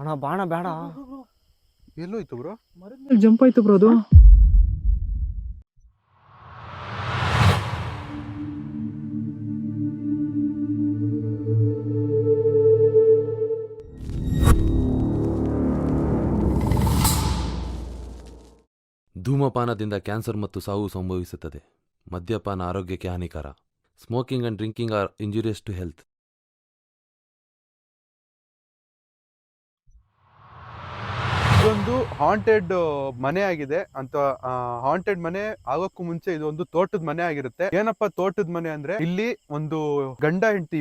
ಅಣ್ಣ ಬಾಣ ಬೇಡ. ಎಲ್ಲೋಯ್ತು ಬ್ರೋ? ಮರದ ಮೇಲೆ ಜಂಪ್ ಆಯ್ತು ಬ್ರೋ ಅದು. ಧೂಮಪಾನದಿಂದ ಕ್ಯಾನ್ಸರ್ ಮತ್ತು ಸಾವು ಸಂಭವಿಸುತ್ತದೆ. ಮದ್ಯಪಾನ ಆರೋಗ್ಯಕ್ಕೆ ಹಾನಿಕರ. Smoking and drinking are injurious to health. ಇದೊಂದು ಹಾಂಟೆಡ್ ಮನೆ ಆಗಿದೆ ಅಂತ. ಹಾಂಟೆಡ್ ಮನೆ ಆಗೋಕ್ಕೂ ಮುಂಚೆ ಇದೊಂದು ತೋಟದ ಮನೆ ಆಗಿರುತ್ತೆ. ಏನಪ್ಪಾ ತೋಟದ ಮನೆ ಅಂದ್ರೆ, ಇಲ್ಲಿ ಒಂದು ಗಂಡ ಹೆಂಡತಿ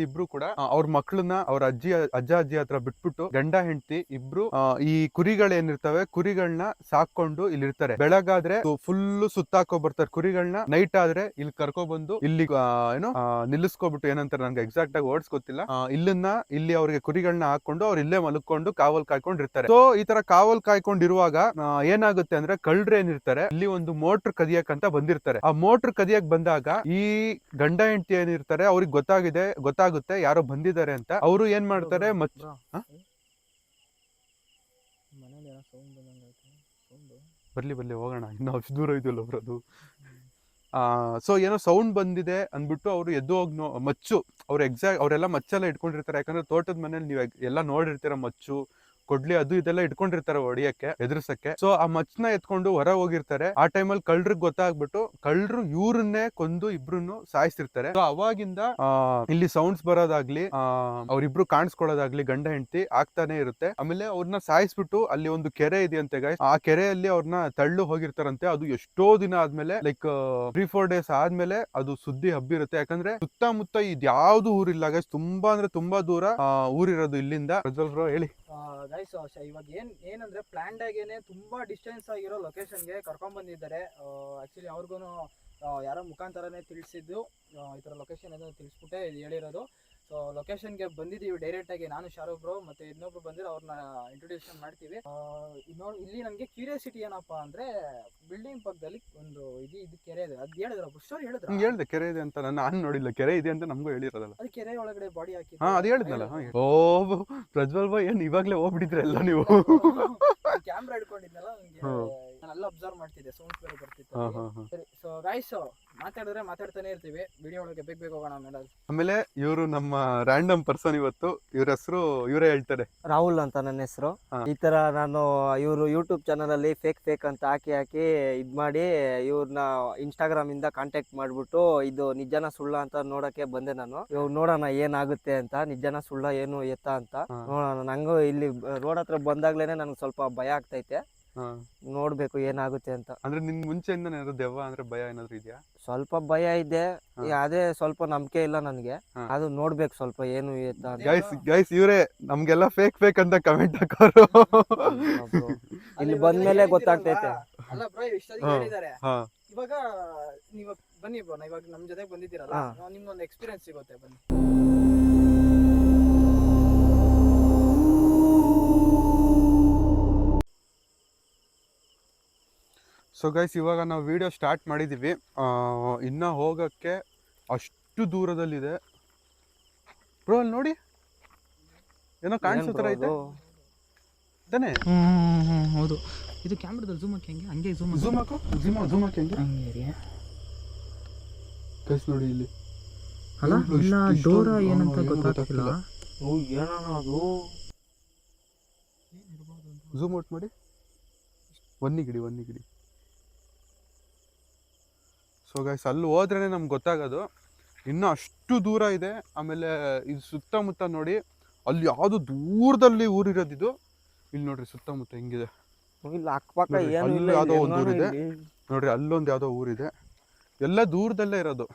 ಇಬ್ರು ಕೂಡ ಅವ್ರ ಮಕ್ಕಳನ್ನ ಅವ್ರ ಅಜ್ಜ ಅಜ್ಜಿ ಹತ್ರ ಬಿಟ್ಬಿಟ್ಟು ಗಂಡ ಹೆಂಡತಿ ಇಬ್ರು ಈ ಕುರಿಗಳೇನಿರ್ತವೆ ಕುರಿಗಳನ್ನ ಸಾಕೊಂಡು ಇಲ್ಲಿ ಇರ್ತಾರೆ. ಬೆಳಗಾದ್ರೆ ಫುಲ್ ಸುತ್ತಾಕೋ ಬರ್ತಾರೆ ಕುರಿಗಳನ್ನ. ನೈಟ್ ಆದ್ರೆ ಇಲ್ಲಿ ಕರ್ಕೊಬಂದು ಇಲ್ಲಿ ನಿಲ್ಲಿಸ್ಕೊಬಿಟ್ಟು, ಏನಂತಾರೆ ನಂಗೆ ಎಕ್ಸಾಕ್ಟ್ ಆಗಿ ವರ್ಡ್ಸ್ ಗೊತ್ತಿಲ್ಲ, ಇಲ್ಲಿ ಅವ್ರಿಗೆ ಕುರಿಗಳನ್ನ ಹಾಕೊಂಡು ಅವ್ರು ಇಲ್ಲೇ ಮಲ್ಕೊಂಡು ಕಾವಲ್ ಕಾಯ್ಕೊಂಡಿರ್ತಾರೆ. ಸೊ ಈ ತರ ಕಾವಲ್ ಕಾಯ್ಕೊಂಡಿರುವಾಗ ಏನಾಗುತ್ತೆ ಅಂದ್ರೆ, ಕಳ್ಳರು ಏನಿರ್ತಾರೆ ಇಲ್ಲಿ ಒಂದು ಮೋಟರ್ ಕದಿಯಕ್ ಅಂತ ಬಂದಿರ್ತಾರೆ. ಆ ಮೋಟರ್ ಕದಿಯಕ್ ಬಂದಾಗ ಈ ಗಂಡ ಹೆಂಡತಿ ಏನಿರ್ತಾರೆ ಅವ್ರಿಗೆ ಗೊತ್ತಾಗುತ್ತೆ ಯಾರೋ ಬಂದಿದ್ದಾರೆ ಅಂತ. ಅವರು ಏನ್ ಮಾಡ್ತಾರೆ, ಬರ್ಲಿ ಹೋಗೋಣ, ಇನ್ನು ಅಷ್ಟು ದೂರ ಇದೆಯಲ್ಲ ಬರೋದು. ಸೊ ಏನೋ ಸೌಂಡ್ ಬಂದಿದೆ ಅಂದ್ಬಿಟ್ಟು ಅವ್ರು ಎದ್ದು ಹೋಗಿ ಮಚ್ಚು ಅವರೆಲ್ಲ ಮಚ್ಚೆಲ್ಲ ಇಟ್ಕೊಂಡಿರ್ತಾರೆ. ಯಾಕಂದ್ರೆ ತೋಟದ ಮನೇಲಿ ನೀವು ಎಲ್ಲ ನೋಡಿರ್ತೀರ, ಮಚ್ಚು ಕೊಡ್ಲಿ ಅದು ಇದೆಲ್ಲ ಇಟ್ಕೊಂಡಿರ್ತಾರೆ ಹೊಡಿಯಕ್ಕೆ, ಎದುರಿಸಕ್ಕೆ. ಸೊ ಆ ಮಚ್ಚನ ಎತ್ಕೊಂಡು ಹೊರ ಹೋಗಿರ್ತಾರೆ. ಆ ಟೈಮಲ್ಲಿ ಕಳ್ಳರಿಗೆ ಗೊತ್ತಾಗ್ಬಿಟ್ಟು ಕಳ್ಳರು ಇವ್ರನ್ನೇ ಕೊಂದು ಇಬ್ರು ಸಾಯಿಸಿರ್ತಾರೆ. ಸೊ ಅವಾಗಿಂದ ಇಲ್ಲಿ ಸೌಂಡ್ಸ್ ಬರೋದಾಗ್ಲಿ, ಅವ್ರಿಬ್ರು ಕಾಣಿಸ್ಕೊಳ್ಳೋದಾಗ್ಲಿ ಗಂಡ ಹೆಂಡತಿ ಆಗ್ತಾನೆ ಇರುತ್ತೆ. ಆಮೇಲೆ ಅವ್ರನ್ನ ಸಾಯಿಸ್ಬಿಟ್ಟು ಅಲ್ಲಿ ಒಂದು ಕೆರೆ ಇದೆಯಂತೆ ಗೈಸ್, ಆ ಕೆರೆಯಲ್ಲಿ ಅವ್ರನ್ನ ತಳ್ಳು ಹೋಗಿರ್ತಾರಂತೆ. ಅದು ಎಷ್ಟೋ ದಿನ ಆದ್ಮೇಲೆ, ಲೈಕ್ 3-4 days ಆದ್ಮೇಲೆ ಅದು ಸುದ್ದಿ ಹಬ್ಬಿರುತ್ತೆ. ಯಾಕಂದ್ರೆ ಸುತ್ತಮುತ್ತ ಇದ್ಯಾವ್ದು ಊರಿಲ್ಲ ಗೈಸ್, ತುಂಬಾ ಅಂದ್ರೆ ತುಂಬಾ ದೂರ ಊರಿರೋದು ಇಲ್ಲಿಂದ. ಬ್ರೋ ಹೇಳಿ ಗೈಸ್, ಇವಾಗ ಏನಂದ್ರೆ ಪ್ಲಾನ್ಡ್ ಆಗೇನೆ ತುಂಬಾ ಡಿಸ್ಟೆನ್ಸ್ ಆಗಿರೋ ಲೊಕೇಶನ್ಗೆ ಕರ್ಕೊಂಡ್ ಬಂದಿದ್ದಾರೆ. ಆಕ್ಚುಲಿ ಅವ್ರಿಗೂ ಯಾರೋ ಮುಖಾಂತರನೇ ತಿಳಿಸಿದ್ದು, ಈ ತರ ಲೊಕೇಶನ್ ಏನೋ ತಿಳಿಸ್ಬಿಟ್ಟೆ ಹೇಳಿರೋದು. ಸೊ ಲೊಕೇಶನ್ಗೆ ಬಂದಿದ್ದೀವಿ ಡೈರೆಕ್ಟ್ ಆಗಿ. ನಾನು ಶಾರುಖ್ ಬ್ರೋ ಮತ್ತೆ ಇನ್ನೊಬ್ರು ಬಂದಿರೋ ಅವ್ರನ್ನ ಇಂಟ್ರೊಡ್ಯೂಷನ್ ಮಾಡ್ತೀವಿ. ಇಲ್ಲಿ ನನಗೆ ಕ್ಯೂರಿಯಾಸಿಟಿ ಏನಪ್ಪಾ ಅಂದ್ರೆ, ಬಿಲ್ಡಿಂಗ್ ಪಕ್ಕದಲ್ಲಿ ಒಂದು ಇದು ಕೆರೆ ಇದೆ. ಅದು ಹೇಳಿದ್ರ ಸ್ಟೋರಿ ಹೇಳಿದೆ ಕೆರೆ ಇದೆ ಅಂತ. ನಾನು ನೋಡಿಲ್ಲ, ಕೆರೆ ಇದೆ ಅಂತ ನಮಗೂ ಹೇಳಿರೋದಲ್ಲ. ಅದು ಕೆರೆ ಒಳಗಡೆ ಬಾಡಿ ಹಾಕಿ ಅದು ಹೇಳಿದ್ನಲ್ಲ. ಓ ಪ್ರಜ್ವಲ್ ಬಾಯ್, ಏನ್ ಇವಾಗ್ಲೇ ಹೋಗ್ಬಿಟ್ಟಿದ್ರಲ್ಲ ನೀವು? ಕ್ಯಾಮ್ರಾ ಹಿಡ್ಕೊಂಡಿದ್ನಲ್ಲ, ನಾನೆಲ್ಲ ಅಬ್ಸರ್ವ್ ಮಾಡ್ತಿದ್ದೆ, ಸೌಂಡ್ಸ್ ಬೇರೆ ಬರ್ತಿತ್ತು. ಸರಿ, ಸೊ ಗೈಸ್ ಮಾತಾಡಿದ್ರೆ ಮಾತಾಡ್ತಾನೆ ಇರ್ತೀವಿ, ವಿಡಿಯೋ ಒಳಗೆ ಬೇಗ ಹೋಗೋಣ. ಆಮೇಲೆ ಇವರು ನಮ್ಮ ರ್ಯಾಂಡಮ್ ಪರ್ಸನ್, ಇವತ್ತು ಇವ್ರ ಹೆಸರು ಇವರೇ ಹೇಳ್ತಾರೆ. ರಾಹುಲ್ ಅಂತ ನನ್ನ ಹೆಸರು. ಈ ತರ ನಾನು ಇವರು ಯೂಟ್ಯೂಬ್ ಚಾನಲ್ ಅಲ್ಲಿ ಫೇಕ್ ಅಂತ ಹಾಕಿ ಇದ್ ಮಾಡಿ ಇವ್ರನ್ನ ಇನ್ಸ್ಟಾಗ್ರಾಮ್ ಇಂದ ಕಾಂಟ್ಯಾಕ್ಟ್ ಮಾಡ್ಬಿಟ್ಟು ಇದು ನಿಜನ ಸುಳ್ಳ ಅಂತ ನೋಡಕ್ಕೆ ಬಂದೆ ನಾನು. ಇವಾಗ ನೋಡೋಣ ಏನಾಗುತ್ತೆ ಅಂತ, ನಿಜನ ಸುಳ್ಳ ಏನು ಎತ್ತ ಅಂತ ನೋಡೋಣ. ನಂಗೂ ಇಲ್ಲಿ ರೋಡ್ ಹತ್ರ ಬಂದಾಗ್ಲೇನೆ ನನ್ಗೆ ಸ್ವಲ್ಪ ಭಯ ಆಗ್ತೈತೆ, ನೋಡ್ಬೇಕು ಏನಾಗುತ್ತೆ ಅಂತ. ಅಂದ್ರೆ ನಿನ್ ಮುಂಚೆಯಿಂದ ಏನಾದ್ರು ದೆವ್ವ ಅಂದ್ರೆ ಭಯ ಏನಾದ್ರು ಇದೆಯಾ? ಸ್ವಲ್ಪ ಭಯ ಇದೆ, ಅದೇ ಸ್ವಲ್ಪ ನಂಬಿಕೆ ಇಲ್ಲ ನನ್ಗೆ. ಅದು ನೋಡ್ಬೇಕು ಸ್ವಲ್ಪ ಏನು ಎತ್ತ. ಗೈಸ್ ಇವರೇ ನಮ್ಗೆಲ್ಲ ಫೇಕ್ ಅಂತ ಕಮೆಂಟ್ ಹಾಕೋರು. ಇಲ್ಲಿ ಬಂದ್ಮೇಲೆ ಗೊತ್ತಾಗ್ತೈತೆ. ಇವಾಗ ನೀವು ಬನ್ನಿ ಬ್ರೋ, ಇವಾಗ ನಮ್ ಜೊತೆ ಬಂದಿದ್ದೀರಲ್ಲ, ನಿಮ್ಗೊಂದು ಎಕ್ಸ್ಪೀರಿಯನ್ಸ್ ಸಿಗುತ್ತೆ, ಬನ್ನಿ. ಸೊ ಗೈಸ್ ಇವಾಗ ನಾವು ವಿಡಿಯೋ ಸ್ಟಾರ್ಟ್ ಮಾಡಿದ್ದೀವಿ. ಇನ್ನು ಹೋಗೋಕ್ಕೆ ಅಷ್ಟು ದೂರದಲ್ಲಿದೆ ಬ್ರೋ. ಅಲ್ಲಿ ನೋಡಿ, ಏನೋ ಕಾಣಿಸೋ ಥರ ಐತೆ ತಾನೇ? ಹೌದು. ಇದು ಕ್ಯಾಮ್ರಾದಲ್ಲಿ ಝೂಮ್ ಹಾಕಿ ಹಂಗೆ ಝೂಮ್ ಹಾಕಿ ಹಂಗೆ ಗೈಸ್ ನೋಡಿ ಇಲ್ಲಿ. ಅಲ್ಲ ಇಲ್ಲ, ಡೋರ ಏನಂತ ಗೊತ್ತಾಗ್ತಿಲ್ಲ. ಅದು ಝೂಮ್ ಔಟ್ ಮಾಡಿ, ಒನ್ನಿಗಿಡಿ. ಸೊ ಗೈಸ್ ಅಲ್ಲಿ ಹೋದ್ರೇ ನಮ್ಗೆ ಗೊತ್ತಾಗೋದು, ಇನ್ನೂ ಅಷ್ಟು ದೂರ ಇದೆ. ಆಮೇಲೆ ಇದು ಸುತ್ತಮುತ್ತ ನೋಡಿ, ಅಲ್ಲಿ ಯಾವುದು ದೂರದಲ್ಲಿ ಊರಿರೋದಿದು. ಇಲ್ಲಿ ನೋಡ್ರಿ ಸುತ್ತಮುತ್ತ ಹೆಂಗಿದೆ, ಅಲ್ಲಿ ಯಾವುದೋ ಒಂದು ಊರಿದೆ ನೋಡ್ರಿ, ಅಲ್ಲೊಂದು ಯಾವುದೋ ಊರಿದೆ, ಎಲ್ಲ ದೂರದಲ್ಲೇ ಇರೋದು.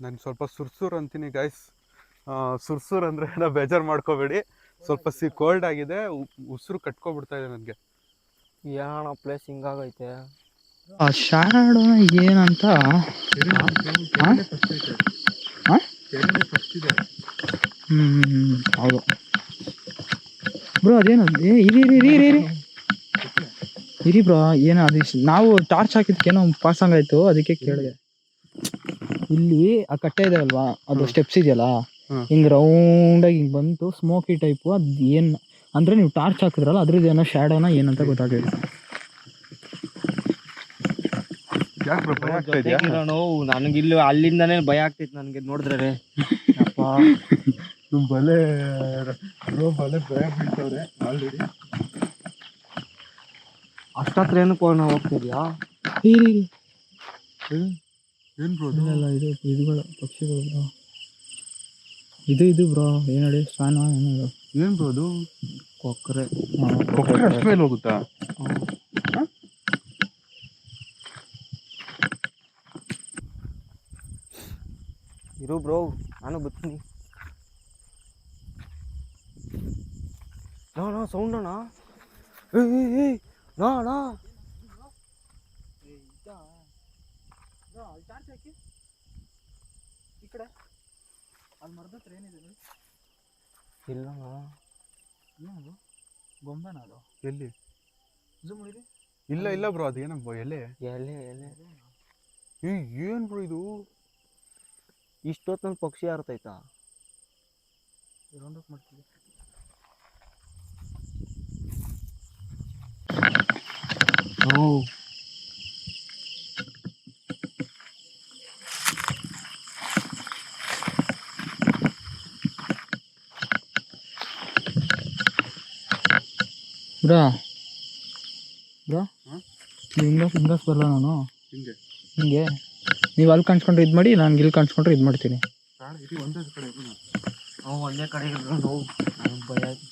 ನಾನು ಸ್ವಲ್ಪ ಸುರ್ಸುರ್ ಅಂತೀನಿ ಗೈಸ್. ಸುರ್ಸುರ್ ಅಂದರೆ ಏನೋ ಬೇಜಾರು ಮಾಡ್ಕೋಬೇಡಿ, ಸ್ವಲ್ಪ ಕೋಲ್ಡ್ ಆಗಿದೆ, ಉಸಿರು ಕಟ್ಕೊಬಿಡ್ತಾ ಇದೆ ನನಗೆ. ಏನಣ್ಣ ಪ್ಲೇಸ್ ಹಿಂಗಾಗೈತೆ. ಆ ಶಾಡೋ ಏನಂತ ಹೌದು ಬ್ರೋ. ಅದೇನು ಇರಿ ಬ್ರೋ, ಏನೋ ಅದು ನಾವು ಟಾರ್ಚ್ ಹಾಕಿದ್ಕೇನೋ ಪಾಸ್ ಹಂಗಾಯ್ತು, ಅದಕ್ಕೆ ಕೇಳಿದೆ. ಇಲ್ಲಿ ಆ ಕಟ್ಟೆ ಇದೆ ಅಲ್ವಾ, ಅದು ಸ್ಟೆಪ್ಸ್ ಇದೆಯಲ್ಲ, ಹಿಂಗ್ ರೌಂಡಾಗಿ ಹಿಂಗ್ ಬಂತು ಸ್ಮೋಕಿ ಟೈಪು. ಅದು ಏನ್ ಅಂದ್ರೆ ನೀವು ಟಾರ್ಚ್ ಹಾಕಿದ್ರಲ್ಲ ಅದ್ರದ್ದು ಏನೋ ಶ್ಯಾಡೋನ ಏನಂತ ಗೊತ್ತಾಗಲಿಲ್ಲ. ನನಗಿಲ್ಲಿ ಅಲ್ಲಿಂದಾನೇ ಭಯ ಆಗ್ತೈತಿ ನನಗೆ ನೋಡಿದ್ರೆ. ಬಲೆ ಭಯ ಬೀಳ್ತವ್ರೆ ಆಲ್ರೆಡಿ. ಅಷ್ಟತ್ರ ಏನಕ್ಕೋ ನಾವು ಹೋಗ್ತಿದ್ಯಾ? ಏನ್ ಬ್ರೋ ಇಲ್ಲ ಇದು ಇದುಗಳು ಪಕ್ಷಿಗಳು ಬ್ರೋ. ಇದು ಬ್ರೋ ಏನು ಹೇಳಿ ಸ್ವಾನ ಏನದು? ಏನ್ ಬ್ರೋ ಅದು? ಕೊಕ್ಕರೆ. ಕೊಕ್ಕರೆ ಅಷ್ಟು ಮೇಲೆ ಹೋಗುತ್ತಾ? ಇರು ಬ್ರೋ, ನಾನು ಬರ್ತೀನಿ. ನಾ ಸೌಂಡ್ ಅಣ್ಣ. ನಾ ಚಾರ್ಜ್ ಹಾಕಿ ಈ ಕಡೆ ಅಲ್ಲಿ ಮರದ ಹತ್ರ ಏನಿದೆ ನೋಡಿ. ಇಲ್ಲ ಏನದು? ಗೊಂಬೆನ ಅದು? ಎಲ್ಲಿ? ಝೂಮ್ ಮಾಡಿರಿ. ಇಲ್ಲ ಬ್ರೋ, ಅದು ಏನಪ್ಪ ಎಲೆ? ಎಲೆ ಏನ್ ಬ್ರೋ ಇದು? ಇಷ್ಟೊತ್ತಲ್ಲಿ ಪಕ್ಷಿ ಹಾರ್ತೈತಾ? ರೌಂಡ್ ಅಪ್ ಮಾಡ್ತೀವಿ. ಬ್ರೋ ಹಿಂಗಸ್ ಬರಲ್ಲ ನಾನು ಹಿಂಗೆ. ನೀವು ಅಲ್ಲಿ ಕಾಣಿಸ್ಕೊಂಡ್ರೆ ಇದು ಮಾಡಿ, ನಾನು ಇಲ್ಲಿ ಕಾಣಿಸ್ಕೊಂಡ್ರೆ ಇದು ಮಾಡ್ತೀನಿ. ಒಂದೇ ಕಡೆ ನೋವು ನನಗೆ ಭಯ ಆಯ್ತು.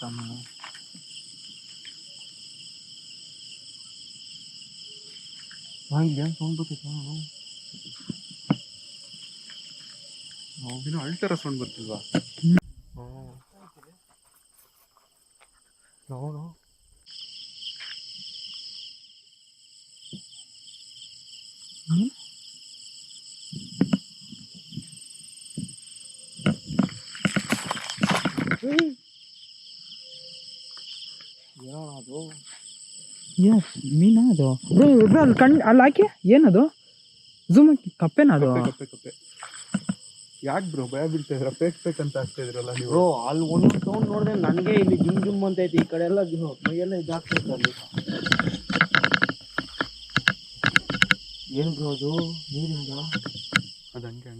ಏನು ಸೌಂಡ್ ಬರ್ತಿತ್ತು? ಏನೋ ಅಳ್ತಾರ ಸೌಂಡ್ ಬರ್ತಿಲ್ವಾ? ನೋಡು ಏನೋ ಅದು ಮೀನಾ ಅದು? ಬ್ರೋ ಅಲ್ಲಿ ಅಲ್ಲಿ ಹಾಕಿ ಏನದು? ಝೂಮ್ ಹಾಕಿ. ಕಪ್ಪೆನಾ ಅದು? ಕಪ್ಪೆ. ಯಾಕೆ ಬ್ರೋ ಭಯ ಬೀಳ್ತಾ ಇದ್ರ? ಫೇಕ್ ಅಂತ ಆಗ್ತಾ ಇದ್ರಲ್ಲ ನೀವು. ಬ್ರೋ ಅಲ್ಲಿ ಒಂದೊಂದು ಸೌಂಡ್ ನೋಡಿದ್ರೆ ನನಗೆ ಇಲ್ಲಿ ಜುಮ್ ಅಂತ ಐತಿ. ಈ ಕಡೆ ಎಲ್ಲ ಮೈಯೆಲ್ಲ ಇದಾಗ್ತೈತೆ ಅಲ್ಲಿ. ಏನು ಬ್ರೋ ಅದು ನೀರಿಂದ? ಅದು ಹಂಗೆ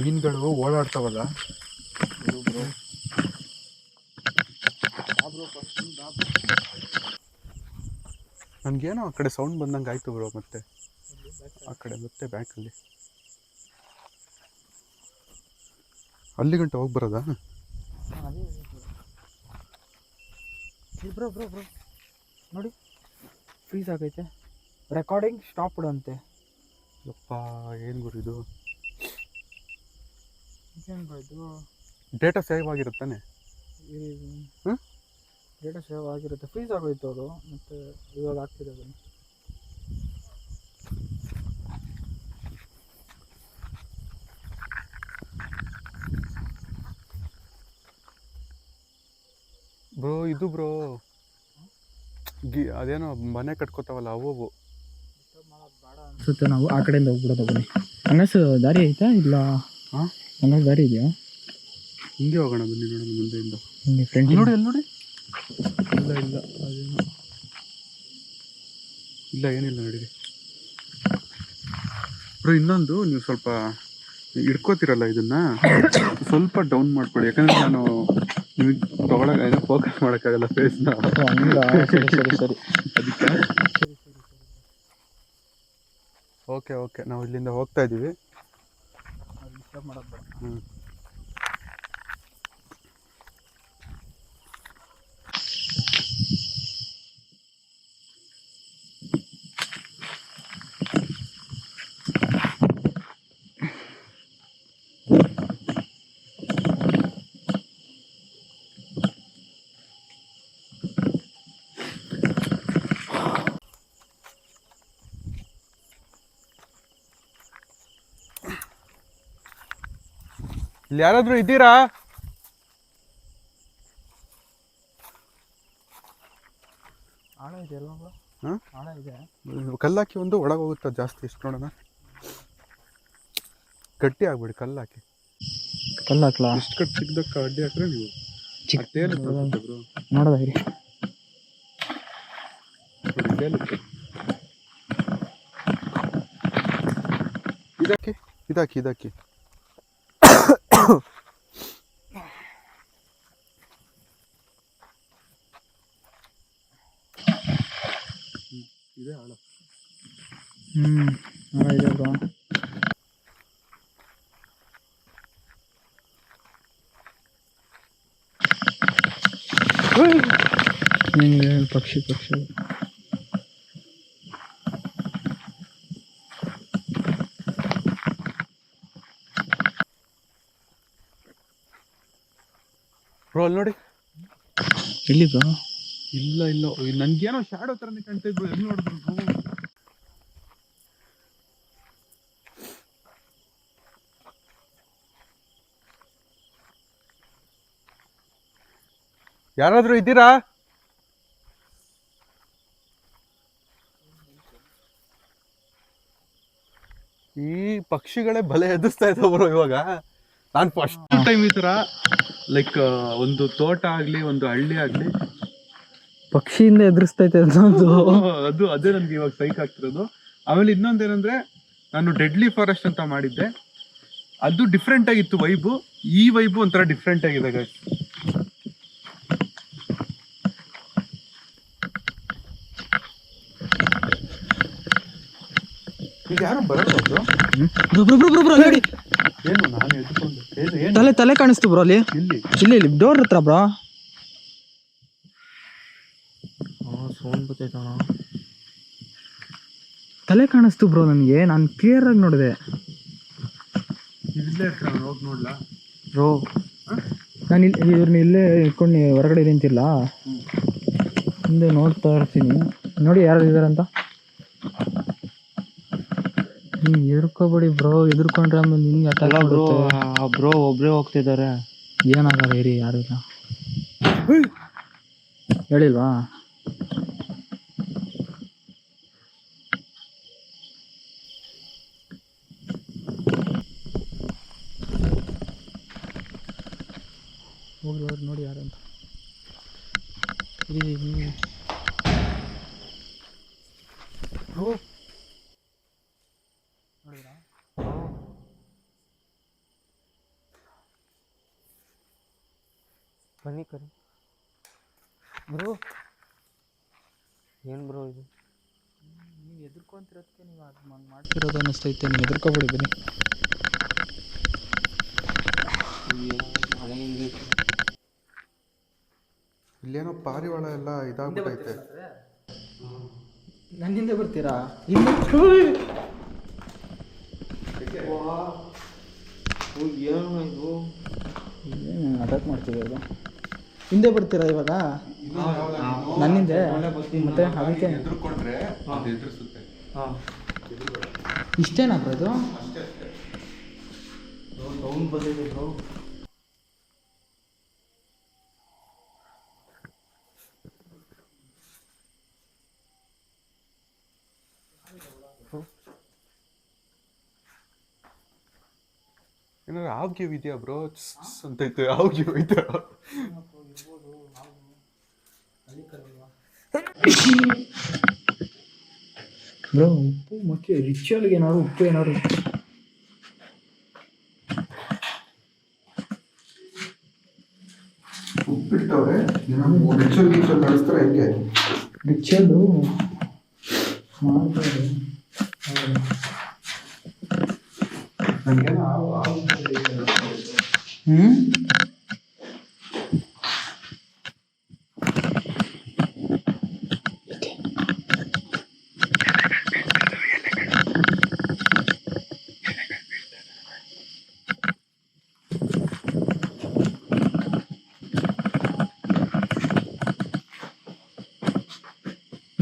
ಮೀನುಗಳು ಓಡಾಡ್ತಾವಲ್ಲ. ನನ್ಗೇನೋ ಆ ಕಡೆ ಸೌಂಡ್ ಬಂದಂಗೆ ಆಯ್ತು ಬ್ರೋ. ಮತ್ತೆ ಆ ಕಡೆ ಮತ್ತೆ ಬ್ಯಾಕಲ್ಲಿ ಅಲ್ಲಿ ಗಂಟೆ ಹೋಗಿ ಬರೋದಾ? ಬ್ರೋ ನೋಡಿ, ಫ್ರೀಸ್ ಆಗೈತೆ. ರೆಕಾರ್ಡಿಂಗ್ ಸ್ಟಾಪ್ಡ್ ಅಂತೆ. ಯಪ್ಪ, ಏನು ಗುರು ಇದು? ಏನು ಬ್ರೋ ಇದು? ಡೇಟಾ ಸೇವ್ ಆಗಿರುತ್ತಾನೆ? ಡೇಟಾ ಸೇವ್ ಆಗಿರುತ್ತೆ. ಫ್ರೀಸ್ ಆಗೋಯ್ತು ಅದು, ಮತ್ತು ಇವಾಗ ಆಗ್ತಿದೆ ಬನ್ನಿ. ಬ್ರೋ ಇದು ಬ್ರೋ ಅದೇನೋ ಮನೆ ಕಟ್ಕೋತಾವಲ್ಲ ಅವು. ಅನ್ಸುತ್ತೆ ನಾವು ಆ ಕಡೆಯಿಂದ ಹೋಗ್ಬಿಡೋದು. ಬನ್ನಿ. ಹಂಗಸ್ ದಾರಿ ಐತಾ? ಇಲ್ಲ ಹಂಗಸ್ ದಾರಿ ಇದೆಯಾ? ಹಿಂಗೆ ಹೋಗೋಣ ಬನ್ನಿ, ನೋಡೋಣ ಮುಂದೆಯಿಂದ. ಹಿಂಗೆ ಫ್ರೆಂಡ್ ನೋಡಿ ಅಲ್ಲಿ ನೋಡಿ. ಇಲ್ಲ ಅದೇನು ಇಲ್ಲ, ಏನಿಲ್ಲ ನಡೀರಿ ಬ್ರೋ. ಇನ್ನೊಂದು, ನೀವು ಸ್ವಲ್ಪ ಹಿಡ್ಕೋತಿರಲ್ಲ ಇದನ್ನ, ಸ್ವಲ್ಪ ಡೌನ್ ಮಾಡ್ಕೊಳ್ಳಿ. ಯಾಕಂದ್ರೆ ನಾನು ನಿಮಗೆ ತಗೊಳಕ ಫೋಕಸ್ ಮಾಡೋಕ್ಕಾಗಲ್ಲ ಫೇಸ್ನ. ಸರಿ. ಅದಕ್ಕೆ ಓಕೆ ನಾವು ಇಲ್ಲಿಂದ ಹೋಗ್ತಾ ಇದ್ದೀವಿ. ಡಿಸ್ಟರ್ಬ್ ಮಾಡೋದು ಬೇಡ. ಇಲ್ಲಿ ಯಾರಾದ್ರೂ ಇದ್ದೀರಾ? ಆಳ ಇದೆ ಅಲ್ವಾ ಬ್ರೋ? ಹಾಂ, ಆಳ ಇದೆ. ಕಲ್ಲಾಕಿ ಒಂದು ಒಳಗೆ ಹೋಗುತ್ತಾ ಜಾಸ್ತಿ. ಎಷ್ಟು ನೋಡೋಣ, ಗಟ್ಟಿ ಆಗ್ಬಿಡಿ ಕಲ್ಲಾಕಿ. ಕಲ್ಲು ಹಾಕ್ಲಾ? ಎಷ್ಟು ಕಟ್ ಚಿಕ್ಕದಕ್ಕೆ ಅಡ್ಡಿ ಹಾಕ್ರೆ ನೀವು ನೋಡೋದ ಇರಿ. ಇದಾಕಿ ಇದಾಕಿ ಇದಾಕಿ. ಇದೆ ಆಳ. ಆಳ ಇದೆ ಬ್ರೋ. ಪಕ್ಷಿ ಬ್ರೋ ಅಲ್ಲಿ ನೋಡಿ. ಎಲ್ಲಿ ಬ್ರೋ? ಇಲ್ಲ ನನ್ಗೇನೋ ಶಾಡೋ ತರನೇ ಕಾಣ್ತಾ ಇದ್ರು. ಎಲ್ಲಿ ನೋಡಿದ್ರು ಯಾರಾದ್ರೂ ಇದ್ದೀರಾ? ಈ ಪಕ್ಷಿಗಳೇ ಬಲೆ ಎದುರಿಸ್ತಾ ಇದ್ದಾವ ಬ್ರೋ ಇವಾಗ. ನಾನು ಫಸ್ಟ್ ಟೈಮ್ ಈ ತರ ಲೈಕ್ ಒಂದು ತೋಟ ಆಗ್ಲಿ ಒಂದು ಹಳ್ಳಿ ಆಗ್ಲಿ ಪಕ್ಷಿಯಿಂದ ಎದುರಿಸ್ತೈತೆ ಅನ್ನೋದು. ಅದೇ ನನ್ಗೆ ಇವಾಗ ಸೈಕ್ ಆಗ್ತಿರೋದು. ಆಮೇಲೆ ಇನ್ನೊಂದೇನಂದ್ರೆ, ನಾನು ಡೆಡ್ಲಿ ಫಾರೆಸ್ಟ್ ಅಂತ ಮಾಡಿದ್ದೆ, ಅದು ಡಿಫ್ರೆಂಟ್ ಆಗಿತ್ತು ವೈಬು. ಈ ವೈಬು ಒಂಥರ ಡಿಫ್ರೆಂಟ್ ಆಗಿದೆ ಗೈಸ್. ಈಗ ಯಾರು ಬರಲ್ಲ ನೋಡಿ. ಏನು ನಾನು ಎದ್ದುಕೊಂಡು ತಲೆ ಕಾಣಿಸ್ತು ಬ್ರೋ ಅಲ್ಲಿ. ಇಲ್ಲಿ ಡೋರ್ ಹತ್ರ ಬ್ರೋ. ಸೌಂಡ್ ಬರ್ತೈತಣ. ತಲೆ ಕಾಣಿಸ್ತು ಬ್ರೋ ನನಗೆ. ನಾನು ಕ್ಲಿಯರ್ ಆಗಿ ನೋಡಿದೆ. ಹೋಗಿ ನೋಡ್ಲಾ ಬ್ರೋ? ನಾನು ಇವ್ರನ್ನ ಇಲ್ಲೇ ಇಟ್ಕೊಂಡು ಹೊರಗಡೆ ನಿಂತಿಲ್ಲ, ಹಿಂದೆ ನೋಡ್ತಾ ಇರ್ತೀನಿ. ನೋಡಿ ಯಾರು ಇದಾರಂತ. ಎದುರ್ಕೋಬೇಡಿ ಬ್ರೋ. ಎದುರ್ಕೊಂಡ್ರೆ ಆಮೇಲೆ ನಿಮ್ಗೆ ಅಟ್ಯಾಕ್ ಆಗುತ್ತೆ ಬ್ರೋ. ಒಬ್ಬರೇ ಹೋಗ್ತಿದ್ದಾರೆ. ಏನಾಗಲ್ಲ ಇರಿ, ಯಾರು ಇಲ್ಲ. ಹೇಳಿಲ್ವಾ? ಹೋಗಿ ನೋಡಿ ಯಾರು ಅಂತ. ಬನ್ನಿ ಕರಿ ಬ್ರೋ. ಏನು ಬ್ರೋ ಇದು? ನೀವು ಎದುರ್ಕೊಂತಿರೋದಕ್ಕೆ ನೀವು ಅದು ಮಾಡ್ತಿರೋದು ಅನ್ನಿಸ್ತೈತೆ. ನೀವು ಎದುರ್ಕೋಬೇಡಿ, ಬನ್ನಿ. ಇಲ್ಲೇನೋ ಪಾರಿವಾಳ ಎಲ್ಲ ಇದಾಗ್ಬಿಟ್ಟೈತೆ. ನನ್ನ ಹಿಂದೆ ಬರ್ತೀರಾ? ಅಟ್ಯಾಕ್ ಮಾಡ್ತೀವಿ ಅದು. ಹಿಂದೆ ಬರ್ತೀರಾ ಇವಾಗ? ನನ್ನ ಹಿಂದೆ ಮತ್ತೆ ಅದಕ್ಕೆ ಇಷ್ಟೇನಾ ಬ್ರೋ? ಇದು ಏನಾದ್ರು ಆವ್ಗೆ ಇದೆಯಾ ಬ್ರೋ? ಅಂತೈತೆ ಆವ್ಗೆ ಇದೆಯಾ? ಬ್ರೋ ಉಪ್ಪು ಮತ್ತೆ ರಿಚುವಲ್ಗೆ ಏನಾದ್ರು ಉಪ್ಪು ಏನಾದ್ರು ಉಪ್ಪಿಟ್ಟವ್ರೆ. ರಿಚುವಲ್ ನಡೆಸ್ತಾರೆ ಹೆಂಗೆ? ರಿಚುವಲ್ಲು ಮಾಡ್ತಾರೆ.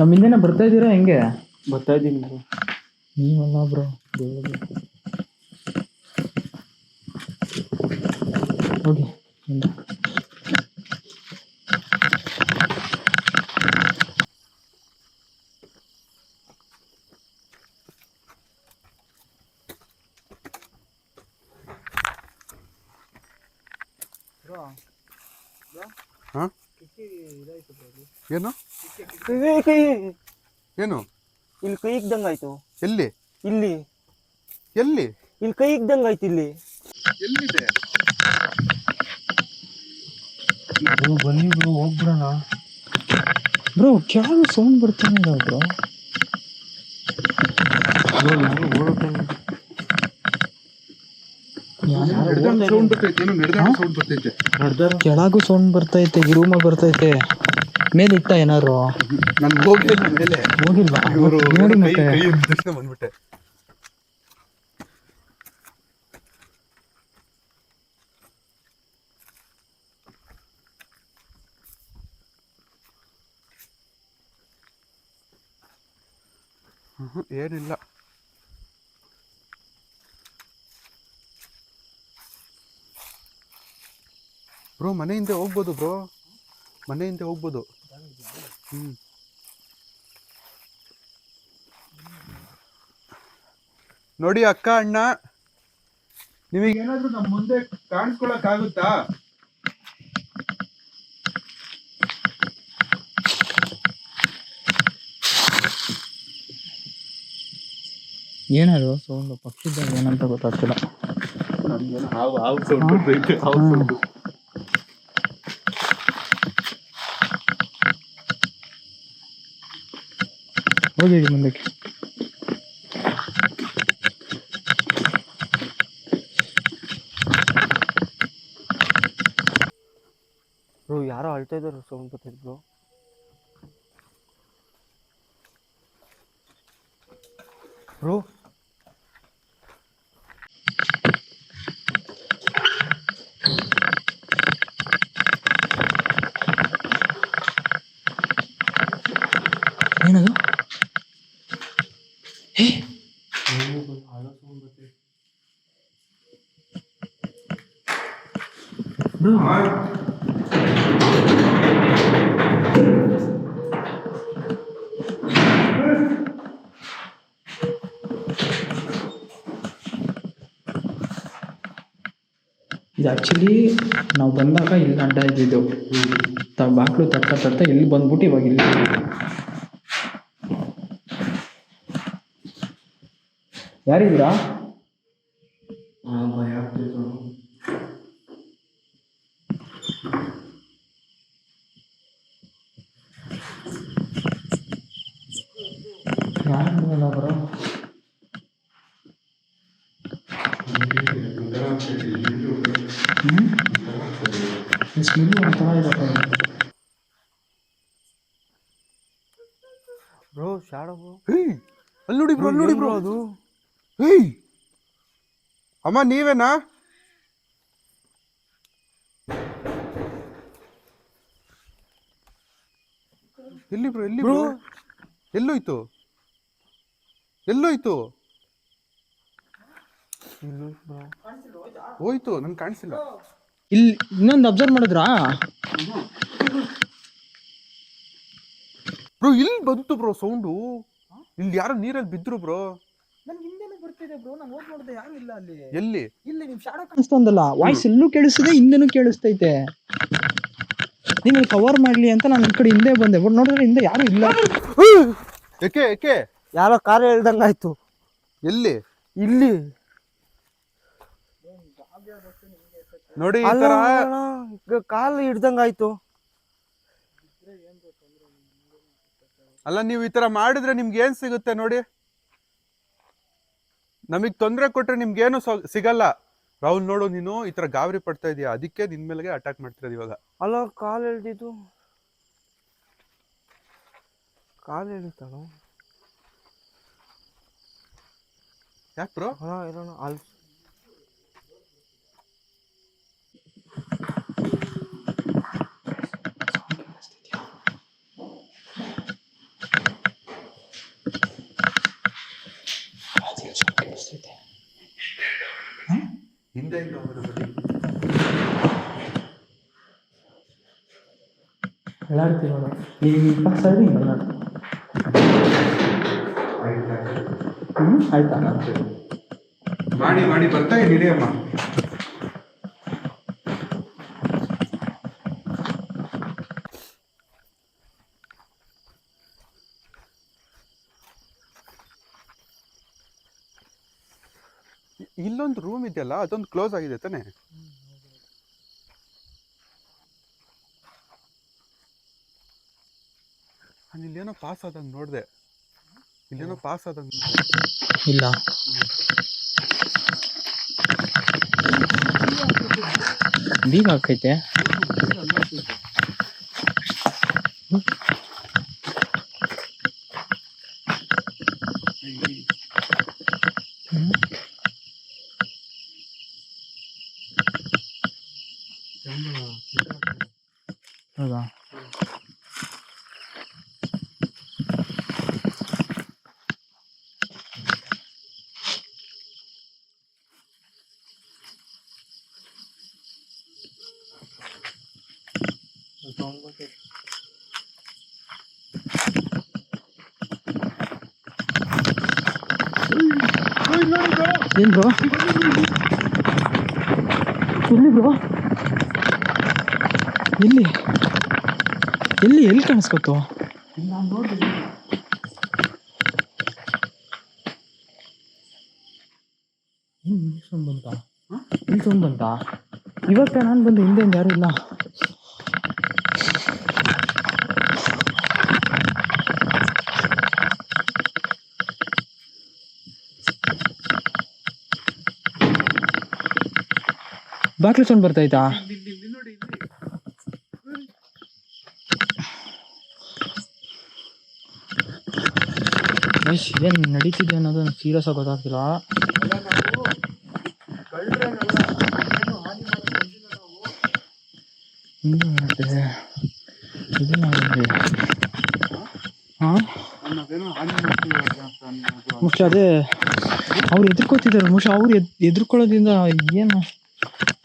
ನಮ್ಮಿಂದೇನ ಬರ್ತಾ ಇದ್ದೀರಾ ಹೆಂಗೆ? ಬರ್ತಾ ಇದ್ದೀನಿ ಬ್ರೋ. ನೀವಲ್ಲ ಬ್ರೋ. ಹೋಗಿ ಹಿಂದೆ. ಬ್ರೋ ಹಾ? ಕಿಕ್ಕಿ ಇದಾಯ್ತು ಬ್ರೋ ಅಲ್ಲಿ. ಏನು ಏನು ಇಲ್ಲಿ ಕೈ ಇದ್ದಂಗಾಯ್ತು. ಎಲ್ಲಿ ಇಲ್ಲಿ ಎಲ್ಲಿ ಇಲ್ಲಿ ಕೈ ಇದ್ದಂಗಾಯ್ತು ಇಲ್ಲಿ. ಎಲ್ಲಿದೆ? ಬನ್ನಿ ಬ್ರೋ ಹೋಗ್ಬಿಡೋಣ. ಬ್ರೋ ಕೆಳಗೆ ಸೌಂಡ್ ಬರ್ತಾನೆ ಇಲ್ಲ ಬ್ರೋ. ಸೌಂಡ್ ಬರ್ತೈತೆ, ಏನೋ ನಡೆದಾಡೋ ಸೌಂಡ್ ಬರ್ತೈತೆ. ಕೆಳಗೂ ಸೌಂಡ್ ಬರ್ತೈತೆ, ಈ ರೂಮಾಗ ಬರ್ತೈತೆ. ಮೇಲೆ ಇಟ್ಟ ಏನಾರು ನಾನು ಹೋಗಿಲ್ಲ ಮೇಲೆ. ಹೋಗಿಲ್ವಾ? ಇವರು ನೋಡಿ ಕೈ ಮತ್ತೆ. ಕೈ ಅಂದ ತಕ್ಷಣ ಬಂದ್ಬಿಟ್ಟೆ. ಏನಿಲ್ಲ. ಬ್ರೋ ಮನೆ ಹಿಂದೆ ಹೋಗ್ಬೋದು ಬ್ರೋ, ಮನೆ ಹಿಂದೆ ಹೋಗ್ಬೋದು. ನೋಡಿ ಅಕ್ಕ ಅಣ್ಣ, ನಿಮಗೇನಾದ್ರೂ ನಮ್ಮ ಮುಂದೆ ಕಾಣಿಸ್ಕೊಳಕ್ ಆಗುತ್ತಾ? ಏನದು ಸೌಂಡ್ ಪಕ್ಷಿದ್ದಾಗ ಏನಂತ ಗೊತ್ತಾಗ್ತಿಲ್ಲ. ಹೋಗಿ ಮುಂದಕ್ಕೆ. ಬ್ರೋ ಯಾರೋ ಅಳ್ತಾ ಇದ್ದಾರೆ, ಸೌಂಡ್ ಬರ್ತೈತೆ ಬ್ರೋ. ಬ್ರೋ ಏನದು? ಹೇ ಬ್ರೋ ಇದು ಆ್ಯಕ್ಚುಲಿ ನಾವು ಬಂದಾಗ ಇಲ್ಲಿ ಅಡ್ಡ ಇದ್ದಿದ್ದು, ಬಾಕ್ಲು ತಟ್ಟ ತಟ್ಟ ಇಲ್ಲಿ ಬಂದ್ಬಿಟ್ಟು ಇವಾಗ ಇಲ್ಲಿ. ಯಾರಿದ್ದೀರಾ? ಭಯ ಆಗ್ತಿತ್ತು. ಯಾರಿಲ್ಲ ಬ್ರೋ. ಸ್ಮೆಲ್ ಒಂಥರ ಇದೆ ಬ್ರೋ. ಶಾಡೋ ಅಲ್ಲಿ ನೋಡಿ ಬ್ರೋ, ಅಲ್ಲಿ ನೋಡಿ ಬ್ರೋ ಅದು. ಹೇಯ್ ಅಮ್ಮ ನೀವೇನಾ? ಎಲ್ಲಿ ಬ್ರೋ, ಎಲ್ಲಿ ಬ್ರೋ? ಎಲ್ಲೋಯ್ತು ಎಲ್ಲೋಯ್ತು? ಹೋಯ್ತು, ನಂಗೆ ಕಾಣಿಸಿಲ್ಲ. ಇಲ್ಲಿ ಇನ್ನೊಂದು ಅಬ್ಸರ್ವ್ ಮಾಡಿದ್ರಾ ಬ್ರೋ? ಇಲ್ಲಿ ಬಂತು ಬ್ರೋ ಸೌಂಡು. ಇಲ್ಲಿ ಯಾರೋ ನೀರಲ್ಲಿ ಬಿದ್ರು ಬ್ರೋ. ನನ್ ಹಿಂದೆನೂ ಬರ್ತಿದೆ ಬ್ರೋ, ನಾನು ಹೋಗಿ ನೋಡಿದೆ ಯಾರು ಇಲ್ಲ ಅಲ್ಲಿ. ಎಲ್ಲಿ? ಇಲ್ಲಿ ನಿಮ್ ಶಾಡೋ ಕಾಣಿಸ್ತಂದಲ್ಲ, ವಾಯ್ಸ್ ಎಲ್ಲೂ ಕೇಳಿಸ್ತಿದೆ, ಹಿಂದೆನೂ ಕೇಳಿಸ್ತೈತೆ. ನಿಮಗೆ ಕವರ್ ಮಾಡ್ಲಿ ಅಂತ ನಾನು ಈ ಕಡೆ ಹಿಂದೆ ಬಂದೆ, ಬಟ್ ನೋಡಿದ್ರೆ ಹಿಂದೆ ಯಾರು ಇಲ್ಲ. ಏಕೆ ಏಕೆ? ಯಾರೋ ಕಾರ್ ಹೇಳ್ದಂಗಾಯ್ತು. ಎಲ್ಲಿ? ಇಲ್ಲಿ ನೋಡಿ ಈ ತರ ಕಾಲು ಹಿಡ್ದಂಗಾಯ್ತು. ಅಲ್ಲ, ನೀವು ಈ ತರ ಮಾಡಿದ್ರೆ ನಿಮ್ಗೆ ಏನ್ ಸಿಗುತ್ತೆ ನೋಡಿ. ನಮಗ್ ತೊಂದರೆ ಕೊಟ್ರೆ ನಿಮ್ಗೇನು ಸಿಗಲ್ಲ. ರಾಹುಲ್ ನೋಡು, ನೀನು ಈ ತರ ಗಾಬರಿ ಪಡ್ತಾ ಇದೀಯ, ಅದಕ್ಕೆ ನಿನ್ ಮೇಲೆ ಅಟ್ಯಾಕ್ ಮಾಡ್ತಿರೋದು ಇವಾಗ. ಅಲ್ಲ ಕಾಲು ಎಳ್ದಿದ್ದು, ಕಾಲು ಎಳಿತಾನು. ಯಾಕೆ ಬ್ರೋ? ಹಾ ಇರೋಣ ಅಲ್ಲಿ. ಹಿಂದೆ ಅಳ್ಳಾಡ್ತೀವಿ ನೋಡು ಈಗ ಪಾಸ್ ಆದ್ರೆ ಹಿಂಗೆ ಅಳ್ಳಾಡ್ತೀವಿ. ಆಯ್ತಾ ಮಾಡಿ ಮಾಡಿ ಬರ್ತಾ ಇದ್ದೀರಿ ಅಮ್ಮ. ಇಲ್ಲೊಂದು ರೂಮ್ ಇದೆಯಲ್ಲ, ಅದೊಂದು ಕ್ಲೋಸ್ ಆಗಿದೆ ತಾನೆ? ಇಲ್ಲೇನೋ ಪಾಸ್ ಆದಂಗೆ ನೋಡಿದೆ, ಇಲ್ಲೇನೋ ಪಾಸ್ ಆದಂಗೆ. ಇಲ್ಲ ಬೀಗ ಹಾಕೈತೆ. ಹೌದಾ? ಏನ್ ಬ್ರೋ? ಎಲ್ಲಿ ಬ್ರೋ? ಎಲ್ಲಿ ಎಲ್ಲಿ ಎಲ್ಲಿ ಕಾಣಿಸ್ಕೊತು? ನಾನು ನೋಡಿದೆ. ಏನು ಸೌಂಡ್ ಬಂತಾ? ಇಲ್ಲಿ ಸೌಂಡ್ ಬಂತಾ? ಇವಾಗ ನಾನು ಬಂದು ಹಿಂದೆ ಯಾರೂ ಇಲ್ಲ. ಬಾಕ್ಲು ಸೌಂಡ್ ಬರ್ತಾಯ್ತಾ? ಏನು ನಡೀತಿದೆ ಅನ್ನೋದು ಸೀರಿಯಸ್ ಆಗಿ ಗೊತ್ತಾಗ್ತಿಲ್ಲ. ಮುಖ್ಯ ಅದೇ ಅವ್ರು ಎದುರ್ಕೋತಿದ್ದಾರೆ. ಮುಖ್ಯ ಅವ್ರು ಎದುರ್ಕೊಳ್ಳೋದ್ರಿಂದ ಏನು